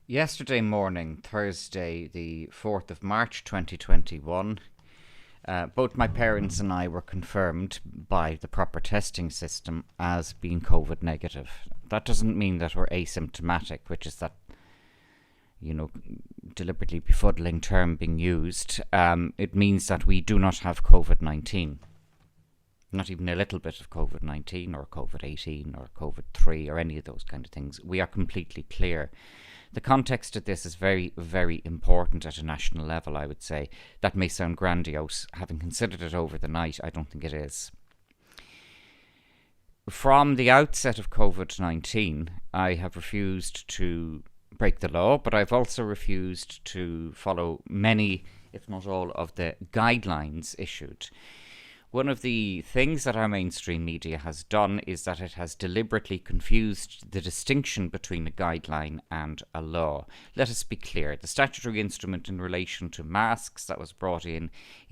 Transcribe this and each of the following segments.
Yesterday morning, Thursday, the 4th of March 2021, both my parents and I were confirmed by the proper testing system as being COVID negative. That doesn't mean that we're asymptomatic, which is that, deliberately befuddling term being used. It means that we do not have COVID-19. Not even a little bit of COVID-19 or COVID-18 or COVID-3 or any of those kind of things. We are completely clear. The context of this is very, very important at a national level, I would say. That may sound grandiose. Having considered it over the night, I don't think it is. From the outset of COVID-19, I have refused to break the law, but I've also refused to follow many, if not all, of the guidelines issued. One of the things that our mainstream media has done is that it has deliberately confused the distinction between a guideline and a law. Let us be clear. The statutory instrument in relation to masks that was brought in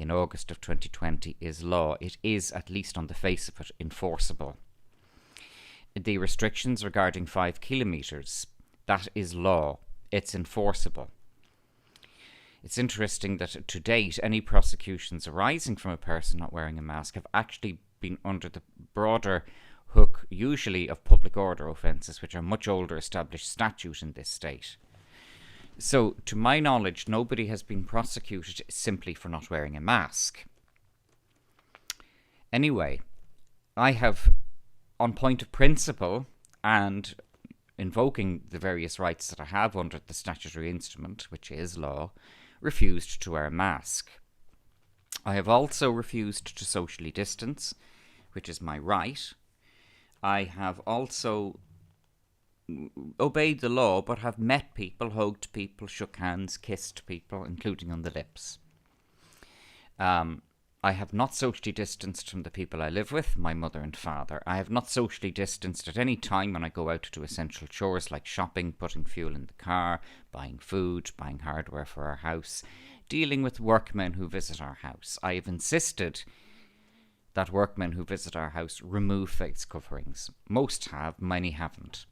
August of 2020 is law. It is, at least on the face of it, enforceable. The restrictions regarding 5 kilometres, that is law. It's enforceable. It's interesting that to date, any prosecutions arising from a person not wearing a mask have actually been under the broader hook, usually of public order offences, which are much older established statute in this state. So, to my knowledge, nobody has been prosecuted simply for not wearing a mask. Anyway, I have, on point of principle and invoking the various rights that I have under the statutory instrument, which is law, refused to wear a mask. I have also refused to socially distance, which is my right. I have also obeyed the law, but have met people, hugged people, shook hands, kissed people, including on the lips. I have not socially distanced from the people I live with, my mother and father. I have not socially distanced at any time when I go out to do essential chores like shopping, putting fuel in the car, buying food, buying hardware for our house, dealing with workmen who visit our house. I have insisted that workmen who visit our house remove face coverings. Most have, many haven't.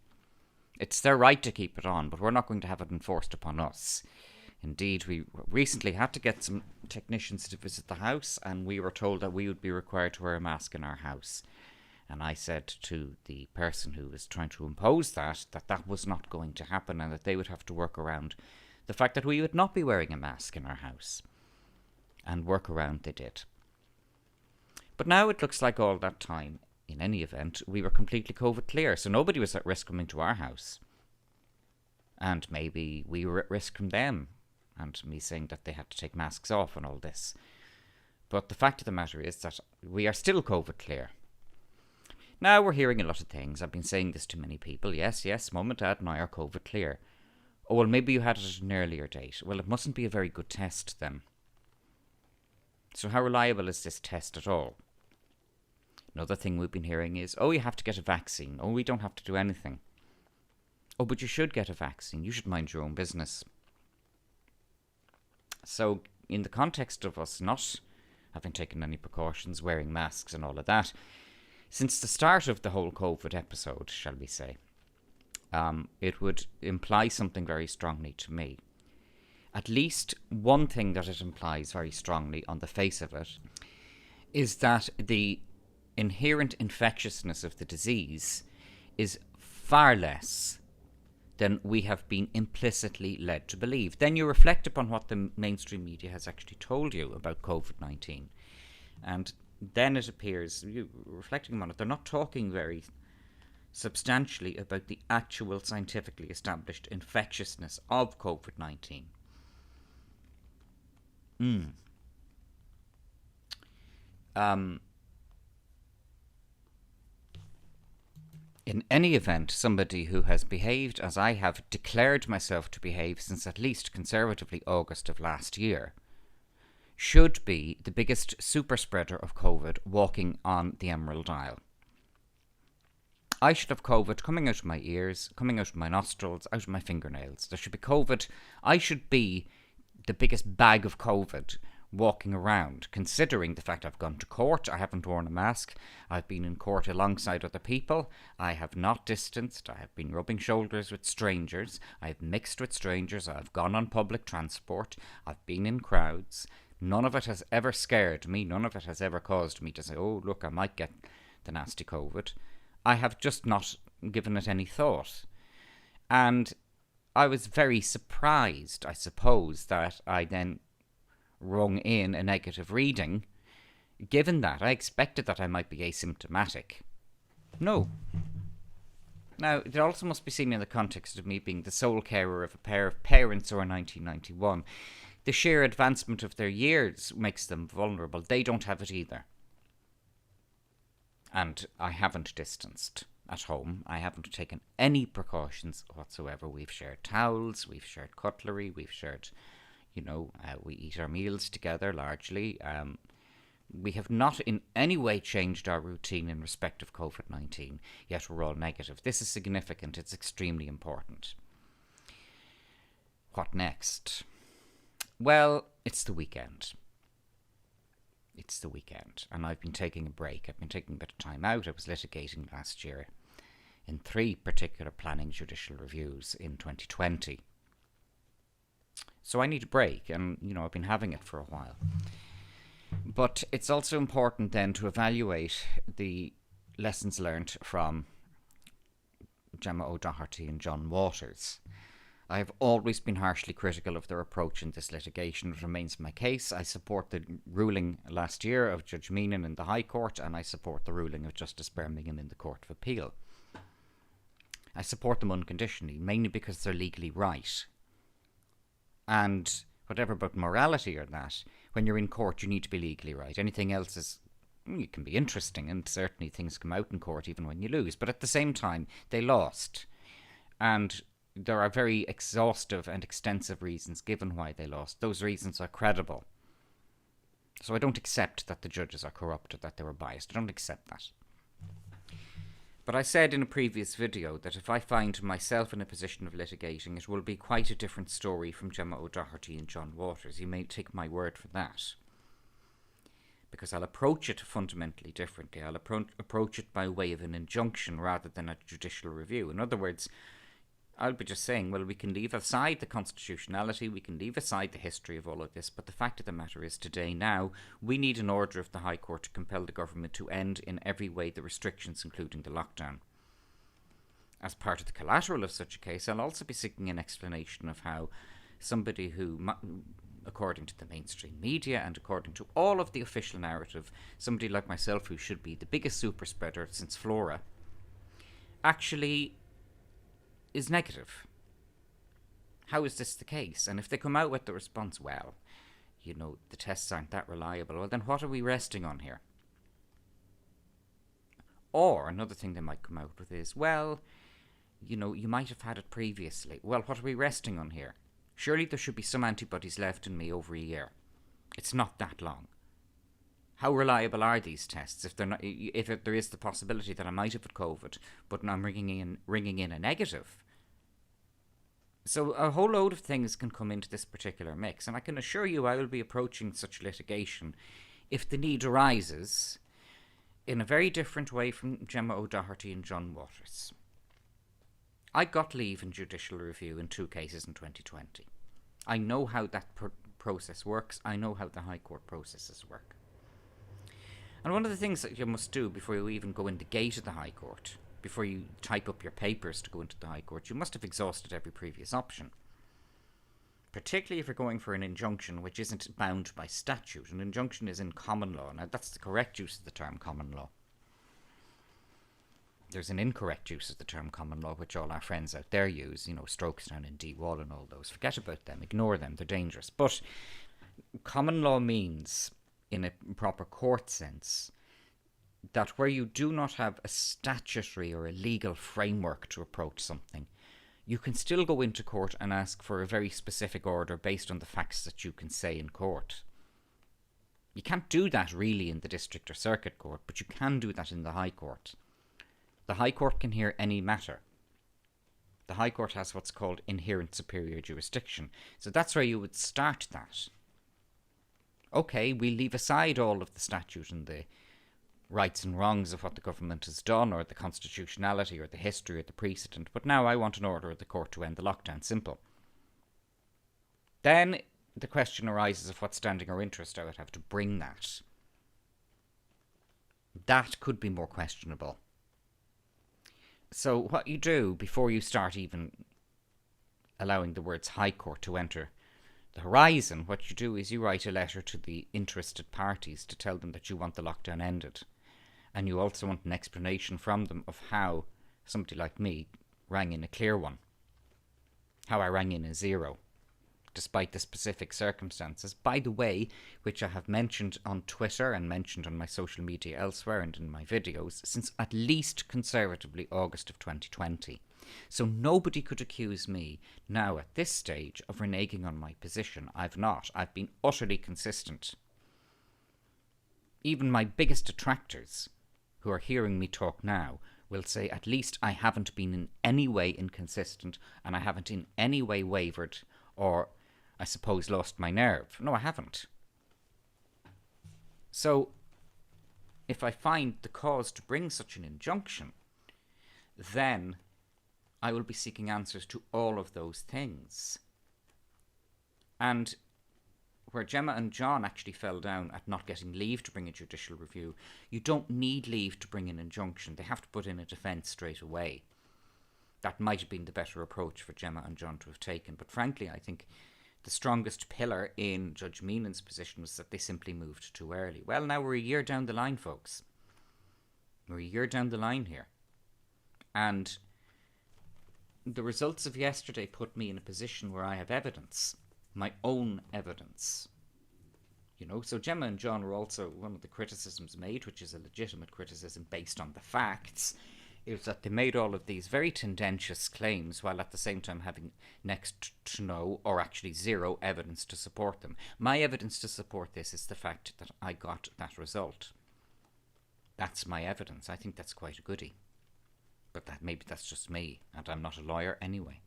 It's their right to keep it on, but we're not going to have it enforced upon us. Indeed, we recently had to get some technicians to visit the house, and we were told that we would be required to wear a mask in our house. And I said to the person who was trying to impose that was not going to happen, and that they would have to work around the fact that we would not be wearing a mask in our house. And work around they did. But now it looks like all that time, in any event, we were completely COVID clear, so nobody was at risk coming to our house. And maybe we were at risk from them. And me saying that they had to take masks off and all this. But the fact of the matter is that we are still COVID clear. Now we're hearing a lot of things. I've been saying this to many people. Yes, Mum and Dad and I are COVID clear. Oh, well, maybe you had it at an earlier date. Well, it mustn't be a very good test then. So how reliable is this test at all? Another thing we've been hearing is, oh, you have to get a vaccine. Oh, we don't have to do anything. Oh, but you should get a vaccine. You should mind your own business. So, in the context of us not having taken any precautions, wearing masks and all of that, since the start of the whole COVID episode, shall we say, it would imply something very strongly to me. At least one thing that it implies very strongly on the face of it is that the inherent infectiousness of the disease is far less than we have been implicitly led to believe. Then you reflect upon what the mainstream media has actually told you about COVID-19. And then it appears, reflecting on it, they're not talking very substantially about the actual scientifically established infectiousness of COVID-19. In any event, somebody who has behaved as I have declared myself to behave since at least conservatively August of last year should be the biggest super spreader of COVID walking on the Emerald Isle. I should have COVID coming out of my ears, coming out of my nostrils, out of my fingernails. There should be COVID. I should be the biggest bag of COVID walking around, considering the fact I've gone to court, I haven't worn a mask, I've been in court alongside other people, I have not distanced, I have been rubbing shoulders with strangers, I've mixed with strangers, I've gone on public transport, I've been in crowds. None of it has ever scared me, none of it has ever caused me to say, oh, look, I might get the nasty COVID. I have just not given it any thought. And I was very surprised, I suppose, that I then rung in a negative reading. Given that, I expected that I might be asymptomatic. No. Now, it also must be seen in the context of me being the sole carer of a pair of parents who are 1991. The sheer advancement of their years makes them vulnerable. They don't have it either. And I haven't distanced at home. I haven't taken any precautions whatsoever. We've shared towels, we've shared cutlery, we've shared, we eat our meals together largely. We have not in any way changed our routine in respect of COVID-19, yet we're all negative. This is significant. It's extremely important. What next? Well, it's the weekend. It's the weekend, and I've been taking a break. I've been taking a bit of time out. I was litigating last year in 3 particular planning judicial reviews in 2020. So I need a break, and, I've been having it for a while. But it's also important then to evaluate the lessons learnt from Gemma O'Doherty and John Waters. I have always been harshly critical of their approach in this litigation. It remains my case. I support the ruling last year of Judge Meenan in the High Court, and I support the ruling of Justice Birmingham in the Court of Appeal. I support them unconditionally, mainly because they're legally right. And whatever about morality or that, when you're in court, you need to be legally right. Anything else is, it can be interesting, and certainly things come out in court even when you lose. But at the same time, they lost. And there are very exhaustive and extensive reasons given why they lost. Those reasons are credible. So I don't accept that the judges are corrupt or that they were biased. I don't accept that. But I said in a previous video that if I find myself in a position of litigating, it will be quite a different story from Gemma O'Doherty and John Waters. You may take my word for that. Because I'll approach it fundamentally differently. I'll approach it by way of an injunction rather than a judicial review. In other words, I'll be just saying, well, we can leave aside the constitutionality, we can leave aside the history of all of this, but the fact of the matter is today now, we need an order of the High Court to compel the government to end in every way the restrictions, including the lockdown. As part of the collateral of such a case, I'll also be seeking an explanation of how somebody who, according to the mainstream media and according to all of the official narrative, somebody like myself who should be the biggest super spreader since Flora, actually is negative. How is this the case? And if they come out with the response, well, the tests aren't that reliable, well, then what are we resting on here? Or another thing they might come out with is, well, you might have had it previously. Well, what are we resting on here? Surely there should be some antibodies left in me over a year. It's not that long. How reliable are these tests if they're not? If there is the possibility that I might have had COVID, but I'm ringing in a negative? So a whole load of things can come into this particular mix, and I can assure you I will be approaching such litigation, if the need arises, in a very different way from Gemma O'Doherty and John Waters. I got leave in judicial review in 2 cases in 2020. I know how that process works. I know how the High Court processes work. And one of the things that you must do before you even go in the gate of the High Court, before you type up your papers to go into the High Court, you must have exhausted every previous option. Particularly if you're going for an injunction which isn't bound by statute. An injunction is in common law. Now, that's the correct use of the term common law. There's an incorrect use of the term common law, which all our friends out there use, Strokestown and D. Wall and all those. Forget about them. Ignore them. They're dangerous. But common law means, in a proper court sense, that where you do not have a statutory or a legal framework to approach something, you can still go into court and ask for a very specific order based on the facts that you can say in court. You can't do that really in the district or circuit court, but you can do that in the High Court. The High Court can hear any matter. The High Court has what's called inherent superior jurisdiction. So that's where you would start that. okay, we leave aside all of the statute and the rights and wrongs of what the government has done, or the constitutionality, or the history, or the precedent, but now I want an order of the court to end the lockdown. Simple. Then the question arises of what standing or interest I would have to bring that. That could be more questionable. So what you do before you start even allowing the words High Court to enter the horizon, what you do is you write a letter to the interested parties to tell them that you want the lockdown ended. And you also want an explanation from them of how somebody like me rang in a clear one. How I rang in a zero, despite the specific circumstances, by the way, which I have mentioned on Twitter and mentioned on my social media elsewhere and in my videos, since at least conservatively August of 2020. So nobody could accuse me now at this stage of reneging on my position. I've not. I've been utterly consistent. Even my biggest detractors, who are hearing me talk now, will say at least I haven't been in any way inconsistent, and I haven't in any way wavered or, I suppose, lost my nerve. No, I haven't. So, if I find the cause to bring such an injunction, then I will be seeking answers to all of those things. And where Gemma and John actually fell down at not getting leave to bring a judicial review, you don't need leave to bring an injunction. They have to put in a defence straight away. That might have been the better approach for Gemma and John to have taken. But frankly, I think the strongest pillar in Judge Meenan's position was that they simply moved too early. Well, now we're a year down the line, folks. We're a year down the line here. And the results of yesterday put me in a position where I have evidence. My own evidence. You know, so Gemma and John were also, one of the criticisms made, which is a legitimate criticism based on the facts, is that they made all of these very tendentious claims while at the same time having next to no, or actually zero, evidence to support them. My evidence to support this is the fact that I got that result. That's my evidence. I think that's quite a goodie. But maybe that's just me, and I'm not a lawyer anyway.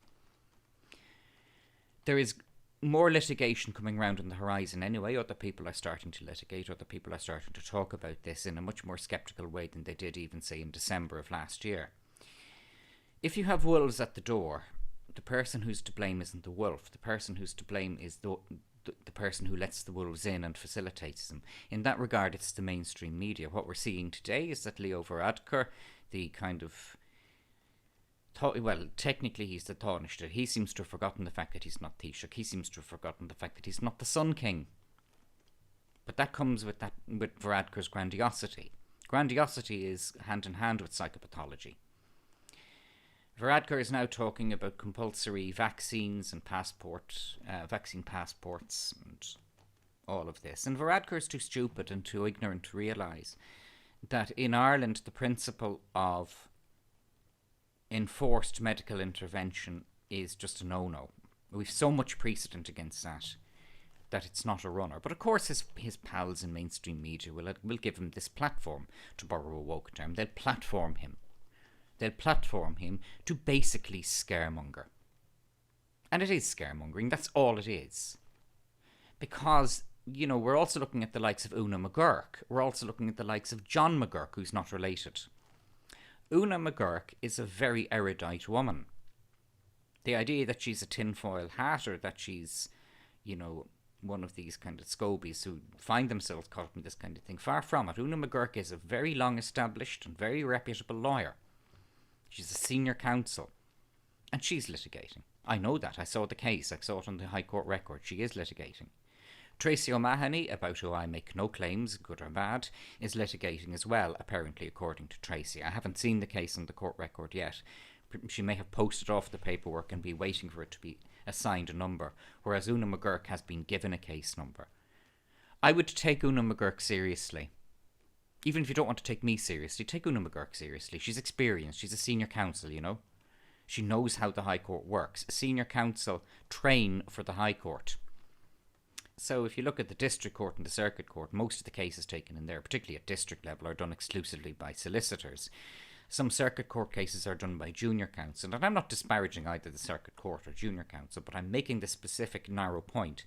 There is more litigation coming round on the horizon anyway. Other people are starting to litigate. Other people are starting to talk about this in a much more sceptical way than they did even, say, in December of last year. If you have wolves at the door, the person who's to blame isn't the wolf. The person who's to blame is the person who lets the wolves in and facilitates them. In that regard, it's the mainstream media. What we're seeing today is that Leo Varadkar, the kind of... well, technically he's the Taoiseach. He seems to have forgotten the fact that he's not Taoiseach. He seems to have forgotten the fact that he's not the Sun King. But that comes with Varadkar's grandiosity. Grandiosity is hand in hand with psychopathology. Varadkar is now talking about compulsory vaccines and vaccine passports and all of this. And Varadkar is too stupid and too ignorant to realise that in Ireland the principle of enforced medical intervention is just a no-no. We've so much precedent against that it's not a runner. But of course his pals in mainstream media will give him this platform, to borrow a woke term. They'll platform him. They'll platform him to basically scaremonger. And it is scaremongering. That's all it is. Because, you know, we're also looking at the likes of Una McGurk. We're also looking at the likes of John McGurk, who's not related. Una McGurk is a very erudite woman. The idea that she's a tinfoil hat, or that she's, you know, one of these kind of scobies who find themselves caught in this kind of thing, far from it. Una McGurk is a very long established and very reputable lawyer. She's a senior counsel. And she's litigating. I know that. I saw the case. I saw it on the High Court record. She is litigating. Tracy O'Mahony, about who I make no claims, good or bad, is litigating as well, apparently, according to Tracy. I haven't seen the case on the court record yet. She may have posted off the paperwork and be waiting for it to be assigned a number, whereas Una McGurk has been given a case number. I would take Una McGurk seriously. Even if you don't want to take me seriously, take Una McGurk seriously. She's experienced. She's a senior counsel, you know. She knows how the High Court works. A senior counsel train for the High Court. So if you look at the District Court and the Circuit Court, most of the cases taken in there, particularly at district level, are done exclusively by solicitors. Some circuit court cases are done by junior counsel, and I'm not disparaging either the circuit court or junior counsel, but I'm making the specific narrow point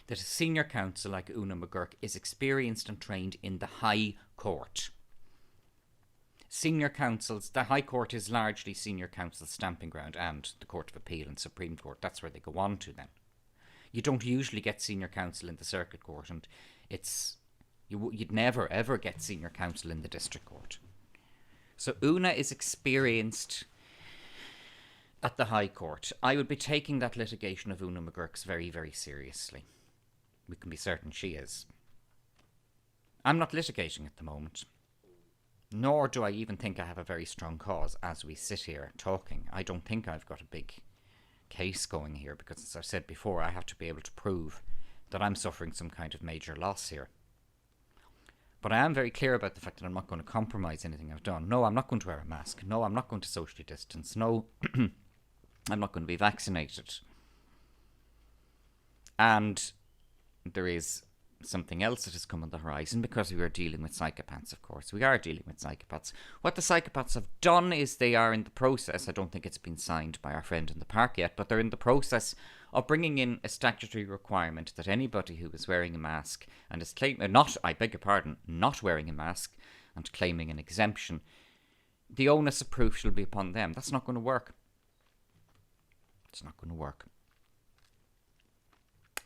that a senior counsel like Una McGurk is experienced and trained in the High Court. Senior counsels, the High Court is largely senior counsel's stamping ground, and the Court of Appeal and Supreme Court, that's where they go on to then. You don't usually get senior counsel in the circuit court, and you'd never ever get senior counsel in the district court. So Una is experienced at the High Court. I would be taking that litigation of Una McGurk's very, very seriously. We can be certain she is. I'm not litigating at the moment. Nor do I even think I have a very strong cause as we sit here talking. I don't think I've got a big case going here because, as I said before, I have to be able to prove that I'm suffering some kind of major loss here. But I am very clear about the fact that I'm not going to compromise anything I've done. No, I'm not going to wear a mask. No, I'm not going to socially distance. No, I'm not going to be vaccinated. And there is something else that has come on the horizon because we are dealing with psychopaths, of course. We are dealing with psychopaths. What the psychopaths have done is they are in the process, I don't think it's been signed by our friend in the park yet, but they're in the process of bringing in a statutory requirement that anybody who is wearing a mask and is claiming, not wearing a mask and claiming an exemption, the onus of proof shall be upon them. That's not going to work. It's not going to work.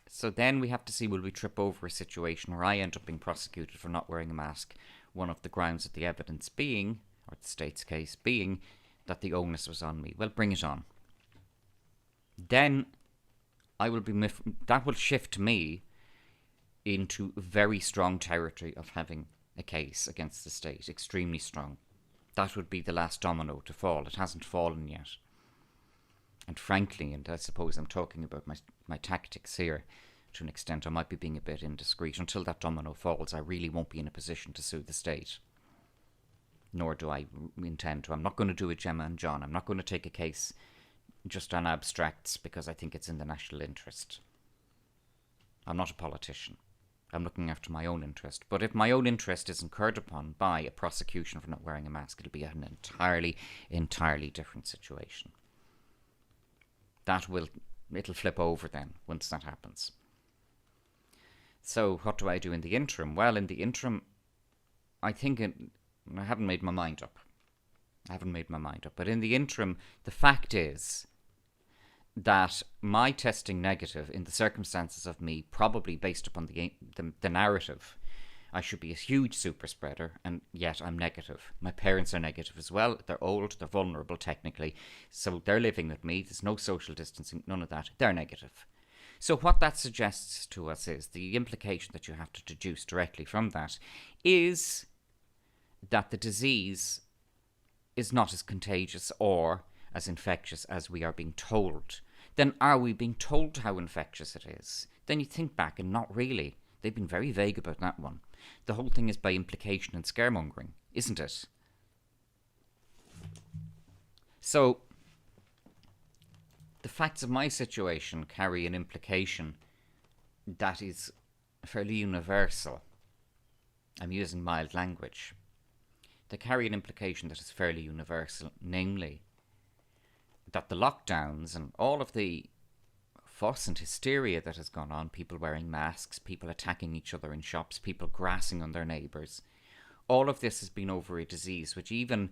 So then we have to see, will we trip over a situation where I end up being prosecuted for not wearing a mask, one of the grounds of the evidence being, or the state's case being, that the onus was on me. Well, bring it on. Then I will be that will shift me into very strong territory of having a case against the state, extremely strong. That would be the last domino to fall. It hasn't fallen yet. And frankly, and I suppose I'm talking about my tactics here to an extent, I might be being a bit indiscreet. Until that domino falls, I really won't be in a position to sue the state. Nor do I intend to. I'm not going to do a Gemma and John. I'm not going to take a case just on abstracts because I think it's in the national interest. I'm not a politician. I'm looking after my own interest. But if my own interest is incurred upon by a prosecution for not wearing a mask, it'll be an entirely different situation. It'll flip over then once that happens. So what do I do in the interim? Well, in the interim, I haven't made my mind up. But in the interim, the fact is that my testing negative in the circumstances of me, probably based upon the narrative, I should be a huge super spreader, and yet I'm negative. My parents are negative as well. They're old, they're vulnerable technically, so they're living with me. There's no social distancing, none of that. They're negative. So what that suggests to us is, the implication that you have to deduce directly from that is that the disease is not as contagious or as infectious as we are being told. Then are we being told how infectious it is? Then you think back, and not really. They've been very vague about that one. The whole thing is by implication and scaremongering, isn't it? So, the facts of my situation carry an implication that is fairly universal. I'm using mild language. They carry an implication that is fairly universal, namely that the lockdowns and all of the fuss and hysteria that has gone on, people wearing masks, people attacking each other in shops, people grassing on their neighbours, all of this has been over a disease which, even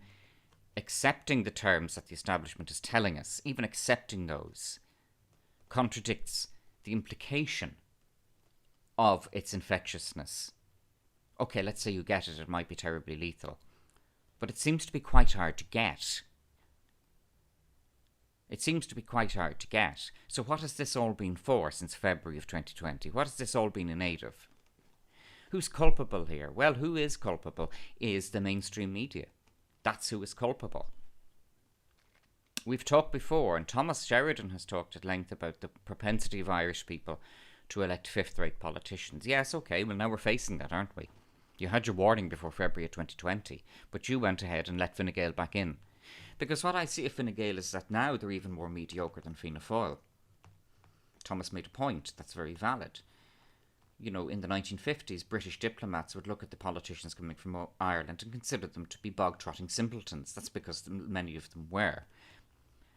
accepting the terms that the establishment is telling us, even accepting those, contradicts the implication of its infectiousness. Okay, let's say you get it, it might be terribly lethal, but it seems to be quite hard to get. So what has this all been for since February of 2020? What has this all been in aid of? Who's culpable here? Well, who is culpable is the mainstream media. That's who is culpable. We've talked before, and Thomas Sheridan has talked at length about the propensity of Irish people to elect fifth-rate politicians. Yes, okay, well now we're facing that, aren't we? You had your warning before February of 2020, but you went ahead and let Fine Gael back in. Because what I see of Fine Gael is that now they're even more mediocre than Fianna Fáil. Thomas made a point that's very valid. in the 1950s, British diplomats would look at the politicians coming from Ireland and consider them to be bog-trotting simpletons. That's because many of them were.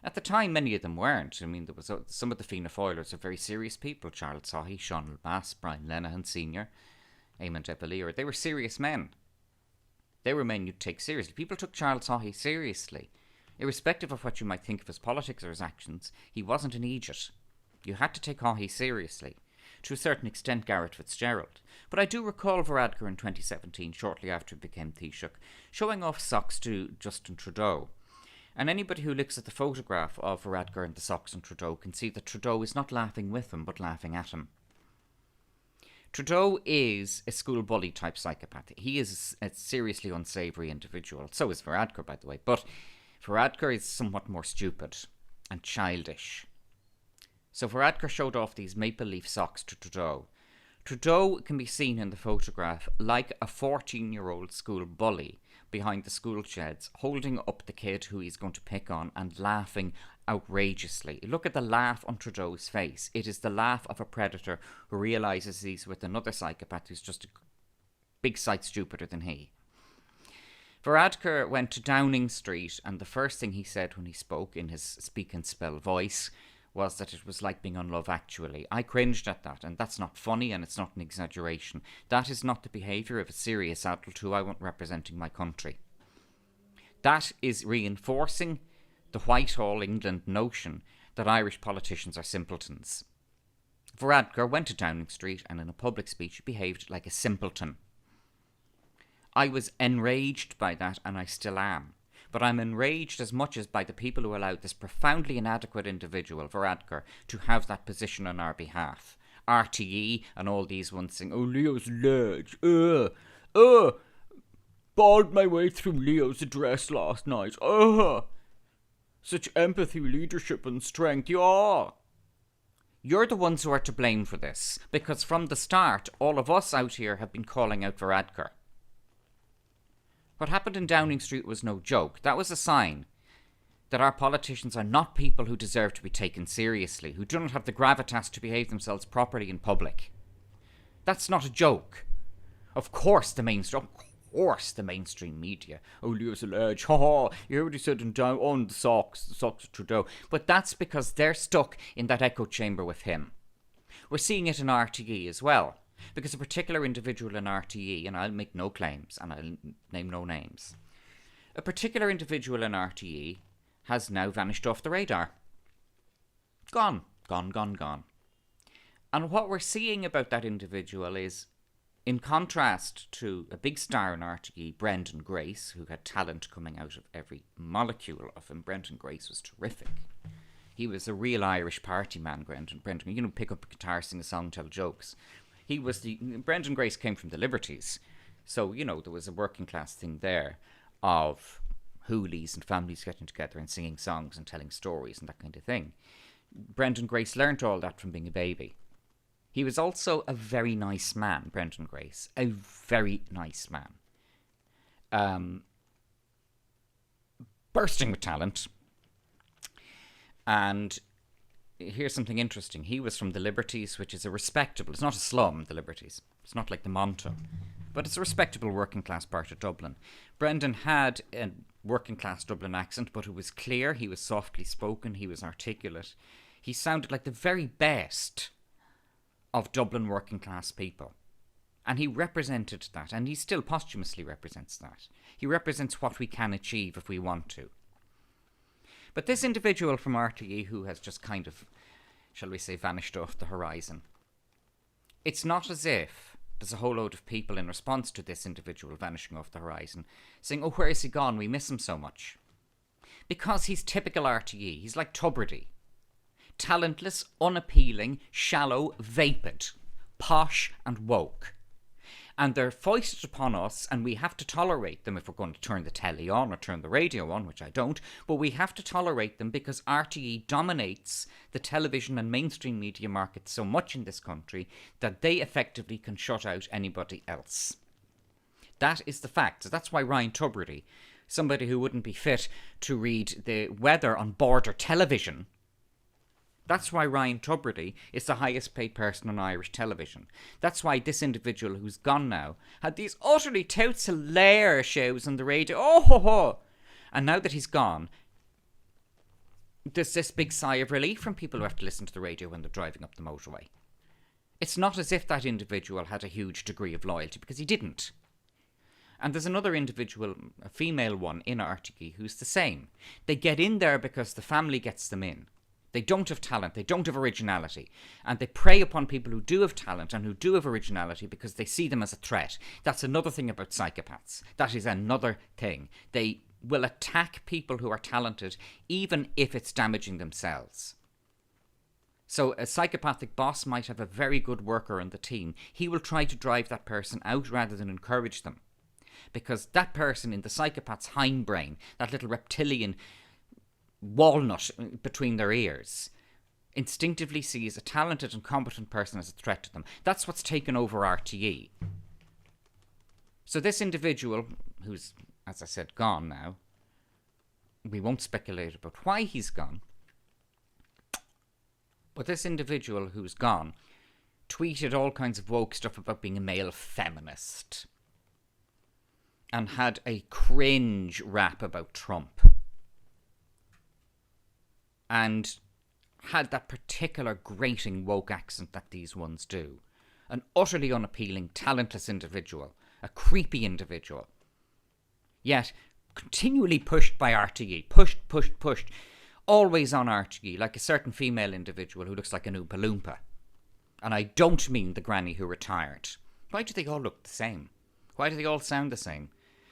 At the time, many of them weren't. I mean, there was some of the Fianna Fáilers are very serious people. Charles Saughey, Sean Bass, Brian Lenihan Sr., Eamon de Valera. They were serious men. They were men you'd take seriously. People took Charles Saughey seriously. Irrespective of what you might think of his politics or his actions, he wasn't an idiot. You had to take Haughey seriously. To a certain extent, Garrett Fitzgerald. But I do recall Varadkar in 2017, shortly after he became Taoiseach, showing off socks to Justin Trudeau. And anybody who looks at the photograph of Varadkar and the socks and Trudeau can see that Trudeau is not laughing with him, but laughing at him. Trudeau is a school bully type psychopath. He is a seriously unsavoury individual. So is Varadkar, by the way. But Varadkar is somewhat more stupid and childish. So Varadkar showed off these maple leaf socks to Trudeau. Trudeau can be seen in the photograph like a 14-year-old school bully behind the school sheds, holding up the kid who he's going to pick on and laughing outrageously. Look at the laugh on Trudeau's face. It is the laugh of a predator who realises he's with another psychopath who's just a big sight stupider than he. Varadkar went to Downing Street, and the first thing he said when he spoke in his speak and spell voice was that it was like being on Love Actually. I cringed at that, and that's not funny, and it's not an exaggeration. That is not the behaviour of a serious adult who I want representing my country. That is reinforcing the Whitehall, England notion that Irish politicians are simpletons. Varadkar went to Downing Street and in a public speech behaved like a simpleton. I was enraged by that, and I still am. But I'm enraged as much as by the people who allowed this profoundly inadequate individual, Varadkar, to have that position on our behalf. RTE and all these ones saying, "Oh, Leo's ledge, bawled my way through Leo's address last night, such empathy, leadership and strength, yeah." You're the ones who are to blame for this, because from the start, all of us out here have been calling out Varadkar. What happened in Downing Street was no joke. That was a sign that our politicians are not people who deserve to be taken seriously, who do not have the gravitas to behave themselves properly in public. That's not a joke. Of course the mainstream media, "Oh, Leo's alleged, you hear what he said on the socks of Trudeau." But that's because they're stuck in that echo chamber with him. We're seeing it in RTE as well. Because a particular individual in RTE, and I'll make no claims, and I'll name no names, a particular individual in RTE has now vanished off the radar. Gone. And what we're seeing about that individual is, in contrast to a big star in RTE, Brendan Grace, who had talent coming out of every molecule of him. Brendan Grace was terrific. He was a real Irish party man, Brendan. Pick up a guitar, sing a song, tell jokes. Brendan Grace came from the Liberties. So, there was a working class thing there of hoolies and families getting together and singing songs and telling stories and that kind of thing. Brendan Grace learnt all that from being a baby. He was also a very nice man, Brendan Grace. A very nice man. Bursting with talent. And here's something interesting. He was from the Liberties, which is it's not a slum, the Liberties. It's not like the Monto. But it's a respectable working class part of Dublin. Brendan had a working class Dublin accent, but it was clear. He was softly spoken. He was articulate. He sounded like the very best of Dublin working class people. And he represented that, and he still posthumously represents that. He represents what we can achieve if we want to. But this individual from RTE who has just kind of, shall we say, vanished off the horizon, it's not as if there's a whole load of people in response to this individual vanishing off the horizon saying, "Oh, where is he gone? We miss him so much." Because he's typical RTE. He's like Tubridy. Talentless, unappealing, shallow, vapid, posh and woke. And they're foisted upon us, and we have to tolerate them if we're going to turn the telly on or turn the radio on, which I don't, but we have to tolerate them because RTE dominates the television and mainstream media market so much in this country that they effectively can shut out anybody else. That is the fact. So that's why Ryan Tubridy, somebody who wouldn't be fit to read the weather on Border Television, That's why Ryan Tubridy is the highest paid person on Irish television. That's why this individual who's gone now had these utterly tout hilarious shows on the radio. Oh ho ho! And now that he's gone, there's this big sigh of relief from people who have to listen to the radio when they're driving up the motorway. It's not as if that individual had a huge degree of loyalty, because he didn't. And there's another individual, a female one, in RTE who's the same. They get in there because the family gets them in. They don't have talent, they don't have originality. And they prey upon people who do have talent and who do have originality because they see them as a threat. That's another thing about psychopaths. That is another thing. They will attack people who are talented, even if it's damaging themselves. So a psychopathic boss might have a very good worker on the team. He will try to drive that person out rather than encourage them. Because that person in the psychopath's hindbrain, that little reptilian walnut between their ears, instinctively sees a talented and competent person as a threat to them. That's what's taken over RTE. So this individual, who's, as I said, gone now, we won't speculate about why he's gone, but this individual who's gone tweeted all kinds of woke stuff about being a male feminist and had a cringe rap about Trump and had that particular grating woke accent that these ones do. An utterly unappealing, talentless individual, a creepy individual, yet continually pushed by RTE, pushed, always on RTE, like a certain female individual who looks like an Oompa Loompa. And I don't mean the granny who retired. Why do they all look the same? Why do they all sound the same?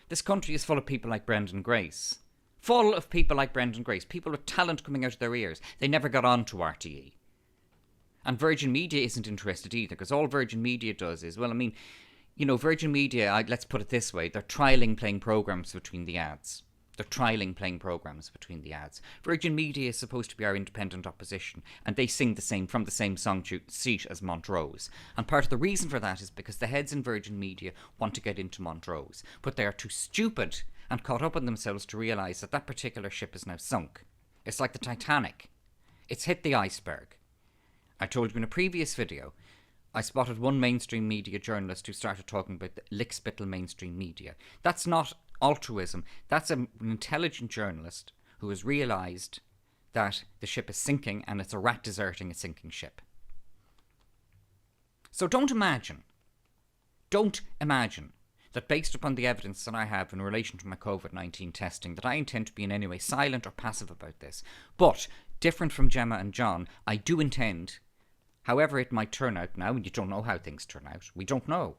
This country is full of people like Brendan Grace. Full of people like Brendan Grace. People with talent coming out of their ears. They never got on to RTE. And Virgin Media isn't interested either, because all Virgin Media does is, well, I mean, you know, Virgin Media, let's put it this way, they're trialling playing programmes between the ads. They're trialling playing programmes between the ads. Virgin Media is supposed to be our independent opposition, and they sing from the same song sheet as Montrose. And part of the reason for that is because the heads in Virgin Media want to get into Montrose, but they are too stupid and caught up in themselves to realise that that particular ship is now sunk. It's like the Titanic. It's hit the iceberg. I told you in a previous video, I spotted one mainstream media journalist who started talking about the lickspittle mainstream media. That's not altruism. That's an intelligent journalist who has realised that the ship is sinking and it's a rat deserting a sinking ship. So don't imagine that based upon the evidence that I have in relation to my COVID-19 testing, that I intend to be in any way silent or passive about this. But, different from Gemma and John, I do intend, however it might turn out now, and you don't know how things turn out, we don't know.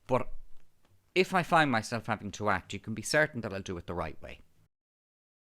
But if I find myself having to act, you can be certain that I'll do it the right way.